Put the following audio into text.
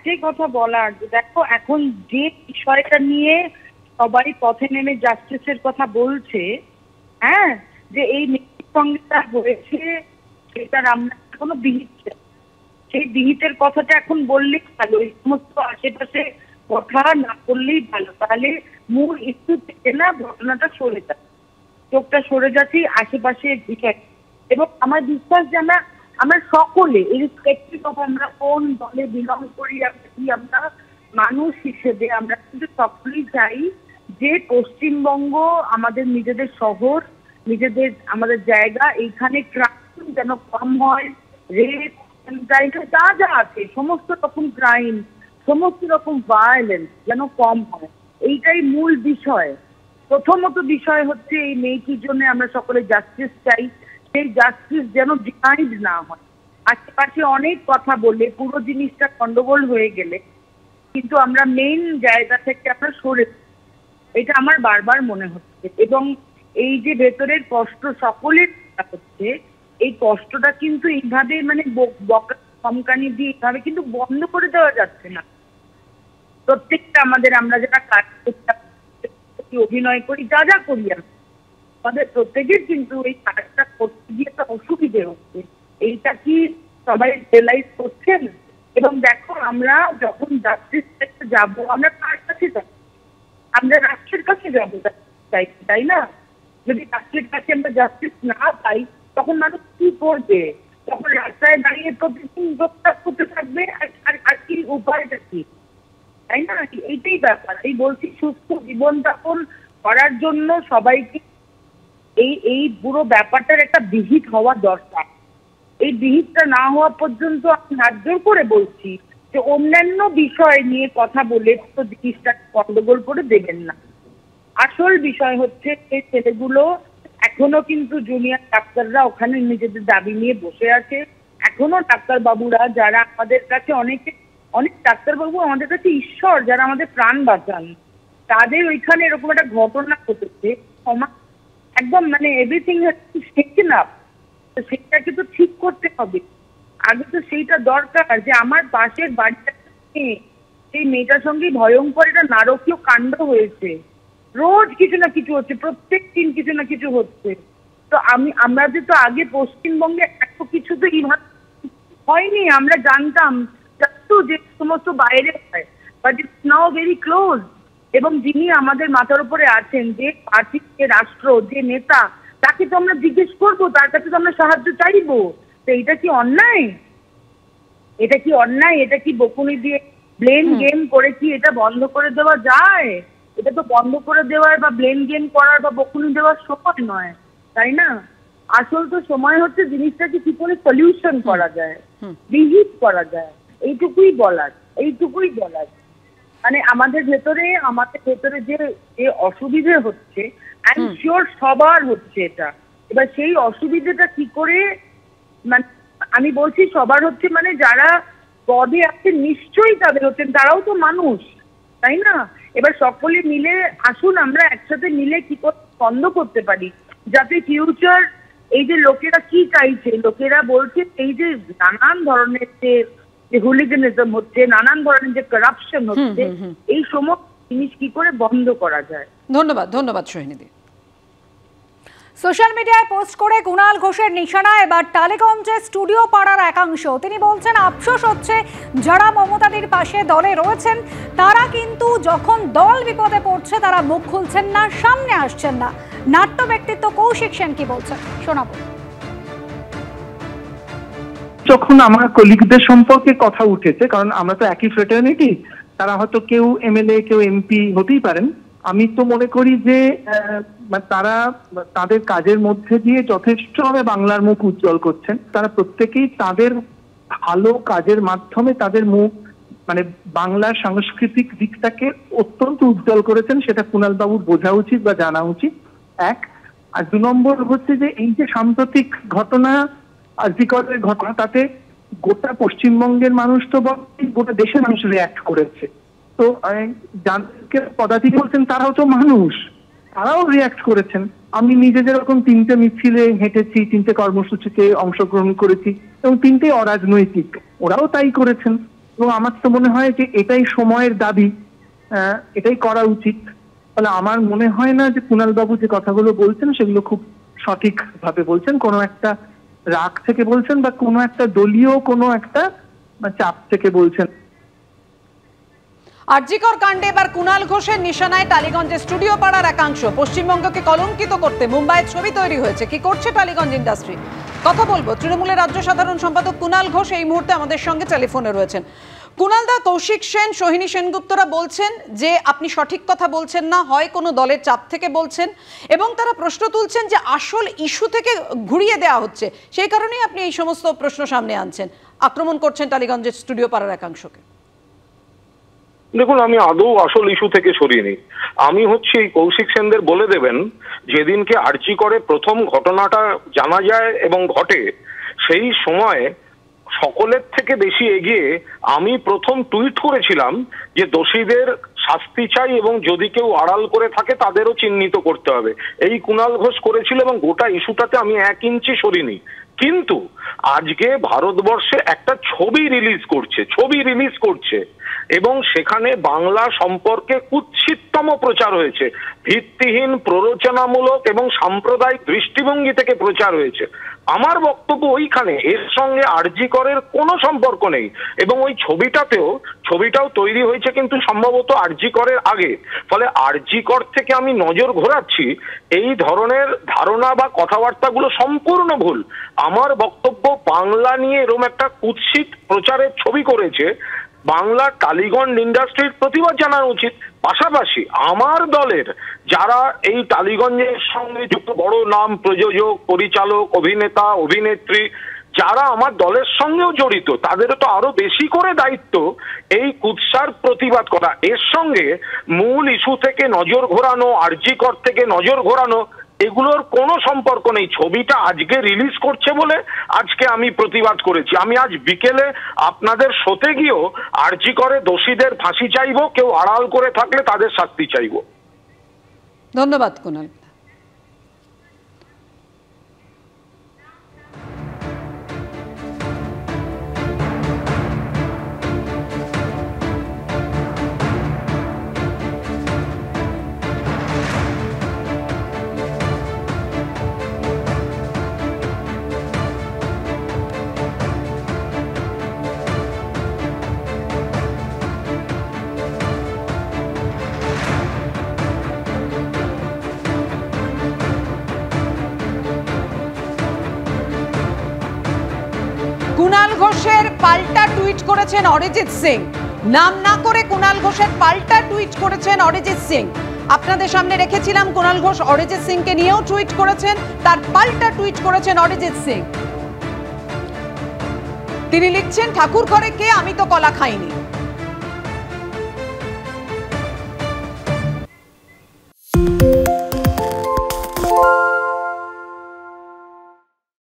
একটাই কথা বলার, দেখো এখন যে বিষয়টা নিয়ে সবাই পথে নেমে জাস্টিসের কথা বলছে, হ্যাঁ, যে এই মেয়ের সঙ্গে তার হয়েছে, সেটার আমরা কোনো বিহিত, সেই বিহিতের কথাটা এখন বললেই ভালো, এই সমস্ত আশেপাশে কথা না করলেই ভালো, তাহলে মূল একটু থেকে না ঘটনাটা সরে যায়, চোখটা সরে যাচ্ছে আশেপাশে বিষয়। এবং আমার বিশ্বাস যে আমরা সকলে ইরেসপেক্টিভ অফ আমরা কোন দলে বিলং করি, আমরা মানুষ হিসেবে আমরা কিন্তু সকলেই চাই যে পশ্চিমবঙ্গ আমাদের নিজেদের শহর, নিজেদের আমাদের জায়গা, এইখানে ক্রাইম যেন কম হয়, রেপ যা যা আছে সমস্ত রকম ক্রাইম, সমস্ত রকম ভায়োলেন্স যেন কম হয়, এইটাই মূল বিষয়। প্রথমত বিষয় হচ্ছে এই মেয়েটির জন্য আমরা সকলে জাস্টিস চাই, সেই জাস্টিস যেন ডিনাইড না হয়। আশেপাশে অনেক কথা বলে পুরো জিনিসটা গন্ডগোল হয়ে গেলে কিন্তু আমরা মেইন জায়গা থেকে আমরা সরে, এটা আমার বারবার মনে হচ্ছে। এবং এই যে ভেতরের কষ্ট সকলের হচ্ছে, এই কষ্টটা কিন্তু এইভাবে মানে বকা ধমকানি দিয়ে এইভাবে কিন্তু বন্ধ করে দেওয়া যাচ্ছে না। প্রত্যেকটা আমরা যারা কাজ করতে অভিনয় করি, যা যা করি আমাদের প্রত্যেকের কিন্তু এই কাজটা করতে গিয়ে একটা অসুবিধে হচ্ছে, এইটা কি সবাই রিয়েলাইজ করছেন? এবং দেখো আমরা যখন জাস্টিস যাবো, আমরা কার কাছে যাবো? আমরা রাষ্ট্রের কাছে যাবো, তাই না? যদি রাষ্ট্রের কাছে আমরা জাস্টিস না পাই তখন মানুষ কি করবে? তখন রাস্তায় দাঁড়িয়ে প্রতিদিন যোগদান করতে থাকবে, আর কি উপায়টা কি, তাই না? এইটাই ব্যাপার। এই বলছি সুস্থ জীবনযাপন করার জন্য সবাইকে এই পুরো ব্যাপারটার একটা বিহিত হওয়া দরকার। এই বিহিতটা না হওয়া পর্যন্ত আমি হাত জোর করে বলছি যে অন্যান্য বিষয় নিয়ে কথা বলে তো জিনিসটা গন্ডগোল করে দেবেন না। আসল বিষয় হচ্ছে এই ছেলেগুলো এখনো কিন্তু জুনিয়র ডাক্তাররা ওখানে নিজেদের দাবি নিয়ে বসে আছে, এখনো ডাক্তারবাবুরা যারা আমাদের কাছে অনেক ডাক্তারবাবু আমাদের কাছে ঈশ্বর, যারা আমাদের প্রাণ বাঁচান, তাদের ওইখানে এরকম একটা ঘটনা ঘটেছে, একদম মানে এভরিথিং টেকেন আপ, সেটাকে তো ঠিক করতে হবে। আগে তো সেইটা দরকার যে আমার পাশের বাড়িটা, সেই মেয়েটার সঙ্গে ভয়ঙ্কর একটা নারকীয় কাণ্ড হয়েছে, রোজ কিছু না কিছু হচ্ছে, প্রত্যেক দিন কিছু না কিছু হচ্ছে। তো আমরা যে তো আগে পশ্চিমবঙ্গে এত কিছু তো হয়নি, আমরা জানতাম যে সমস্ত বাইরে হয়, but it's now very close. এবং যিনি আমাদের মাথার উপরে আছেন, যে পার্টি, যে রাষ্ট্র, যে নেতা, তাকে তো আমরা জিজ্ঞেস করবো, তার কাছে তো আমরা সাহায্য চাইবো। তো এটা কি অন্যায়? এটা কি অন্যায়? এটা কি বকুনি দিয়ে ব্লেম গেম করে কি এটা বন্ধ করে দেওয়া যায়? এটা তো বন্ধ করে দেওয়ার বা ব্লেম গেম করার বা বকুনি দেওয়ার সময় নয়, তাই না? আসল তো সময় হচ্ছে জিনিসটাকে কি করে সলিউশন করা যায়, বিহিত করা যায়, এইটুকুই বলার। মানে আমাদের ভেতরে যে অসুবিধে হচ্ছে, আই এম শিওর সবার হচ্ছে এটা। এবার সেই অসুবিধাটা কি করে, মানে আমি বলছি সবার হচ্ছে, মানে যারা পদে আছে নিশ্চয়ই তাদের হচ্ছেন, তারাও তো মানুষ, তাই না? এবার সকলে মিলে আসুন, আমরা একসাথে মিলে কি করে বন্ধ করতে পারি, যাতে ফিউচার এই যে লোকেরা কি চাইছে, লোকেরা বলছে এই যে নানান ধরনের যে হুলিগানিজম হচ্ছে, নানান ধরনের যে কারাপশন হচ্ছে, এই সমস্ত জিনিস কি করে বন্ধ করা যায়। ধন্যবাদ সোহিনীদি। সোশ্যাল মিডিয়ায় পোস্ট করে কুণাল ঘোষের নিশানা এবার টালিগঞ্জের স্টুডিও পাড়ার একাংশ। তিনি বলছেন আফসোস হচ্ছে যারা মমতাদির পাশে দলে রয়েছেন তারা কিন্তু যখন দল বিপদে পড়ছে তারা মুখ খুলছেন না, সামনে আসছেন না। নাট্য ব্যক্তিত্ব কৌশিক সেন কি বলছেন শোনাবো। যখন আমার কলিগদের সম্পর্কে কথা উঠেছে, কারণ আমরা তো একই ফ্রেটার্নিটি, তারা হয়তো কেউ এমএলএ কেউ এমপি হতেই পারেন, আমি তো মনে করি যে তারা তাদের কাজের মধ্যে দিয়ে যথেষ্টভাবে বাংলার মুখ উজ্জ্বল করছেন। তারা প্রত্যেকেই তাদের ভালো কাজের মাধ্যমে তাদের মুখ, মানে বাংলার সাংস্কৃতিক দিকটাকে অত্যন্ত উজ্জ্বল করেছেন, সেটা কুণাল বাবুর বোঝা উচিত বা জানা উচিত। এক, আর 2 নম্বর হচ্ছে যে এই যে সাম্প্রতিক ঘটনা, আরজিকরের ঘটনা, তাতে গোটা পশ্চিমবঙ্গের মানুষ তো গোটা দেশের মানুষ রিয়াক্ট করেছে। তো যাদেরকে পদাধিকারী বলছেন তারাও তো মানুষ, তারাও রিয়াক্ট করেছেন। আমি নিজে যেরকম 3টে মিছিলে হেঁটেছি, 3টে কর্মসূচিতে অংশগ্রহণ করেছি এবং 3টে অরাজনৈতিক, ওরাও তাই করেছেন। এবং আমার তো মনে হয় যে এটাই সময়ের দাবি, এটাই করা উচিত। ফলে আমার মনে হয় না যে কুণাল বাবু যে কথাগুলো বলছেন সেগুলো খুব সঠিক ভাবে বলছেন, কোনো একটা রাগ থেকে বলছেন বা কোনো একটা দলীয় কোনো একটা চাপ থেকে বলছেন। আরজিকর কাণ্ডে এবার কুণাল ঘোষের নিশানায় টালিগঞ্জের স্টুডিও পাড়ার একাংশ। পশ্চিমবঙ্গকে কলঙ্কিত করতে মুম্বাইয়ের ছবি তৈরি হয়েছে। কি করছে টালিগঞ্জ ইন্ডাস্ট্রি, কথা বলবো। তৃণমূলের রাজ্য সাধারণ সম্পাদক কুণাল ঘোষ এই মুহূর্তে আমাদের সঙ্গে টেলিফোনে রয়েছেন। কুণাল দা, কৌশিক সেন, সোহিনী সেনগুপ্তরা বলছেন যে আপনি সঠিক কথা বলছেন না, হয় কোনো দলের চাপ থেকে বলছেন, এবং তারা প্রশ্ন তুলছেন যে আসল ইস্যু থেকে ঘুরিয়ে দেওয়া হচ্ছে, সেই কারণেই আপনি এই সমস্ত প্রশ্ন সামনে আনছেন, আক্রমণ করছেন টালিগঞ্জের স্টুডিও পাড়ার একাংশকে। দেখুন, আমি আদৌ আসল ইস্যু থেকে সরিয়ে নিই। আমি হচ্ছে কৌশিক সেনদের বলে দেবেন, যেদিনকে আরজি করে প্রথম ঘটনাটা জানা যায় এবং ঘটে, সেই সময় সকলের থেকে বেশি এগিয়ে আমি প্রথম টুইট করেছিলাম যে দোষীদের শাস্তি চাই এবং যদি কেউ আড়াল করে থাকে তাদেরও চিহ্নিত করতে হবে। এই কুণাল ঘোষ করেছিল এবং গোটা ইস্যুটাতে আমি 1 ইঞ্চি সরিনি। কিন্তু আজকে ভারতবর্ষে একটা ছবি রিলিজ করছে এবং সেখানে বাংলা সম্পর্কে কুৎসিততম প্রচার হয়েছে, ভিত্তিহীন, প্ররোচনামূলক এবং সাম্প্রদায়িক দৃষ্টিভঙ্গি থেকে প্রচার হয়েছে। আমার বক্তব্য ওইখানে, এর সঙ্গে আরজি করের কোনো সম্পর্ক নেই। এবং ওই ছবিটাও তৈরি হয়েছে কিন্তু সম্ভবত আরজি করের আগে। ফলে আরজি কর থেকে আমি নজর ঘোরাচ্ছি, এই ধরনের ধারণা বা কথাবার্তাগুলো সম্পূর্ণ ভুল। আমার বক্তব্য, বাংলা নিয়ে এরকম একটা কুৎসিত প্রচারের ছবি করেছে, বাংলা টালিগঞ্জ ইন্ডাস্ট্রির প্রতিবাদ জানানো উচিত। পাশাপাশি আমার দলের যারা এই টালিগঞ্জের সঙ্গে যুক্ত বড় নাম, প্রযোজক, পরিচালক, অভিনেতা, অভিনেত্রী, যারা আমার দলের সঙ্গেও জড়িত, তাদেরও তো আরো বেশি করে দায়িত্ব এই কুৎসার প্রতিবাদ করা। এর সঙ্গে মূল ইস্যু থেকে নজর ঘোরানো, আরজি কর থেকে নজর ঘোরানো, এগুলোর কোনো সম্পর্ক নেই। ছবিটা আজকে রিলিজ করছে বলে আজকে আমি প্রতিবাদ করেছি। আমি আজ বিকেলে আপনাদের শোতে গিয়েও আরজি করে দোষীদের ফাঁসি চাইবো, কেউ আড়াল করে থাকলে তাদের শাস্তি চাইবো। ধন্যবাদ কুণাল। কুণাল ঘোষের পাল্টা টুইট করেছেন অরিজিৎ সিং। নাম না করে কুণাল ঘোষের পাল্টা টুইট করেছেন অরিজিৎ সিং। আপনাদের সামনে রেখেছিলাম কুণাল ঘোষ অরিজিৎ সিংকে নিয়েও টুইট করেছেন, তার পাল্টা টুইট করেছেন অরিজিৎ সিং। তিনি লিখছেন, ঠাকুর ঘরে কে, আমি তো কলা খাইনি।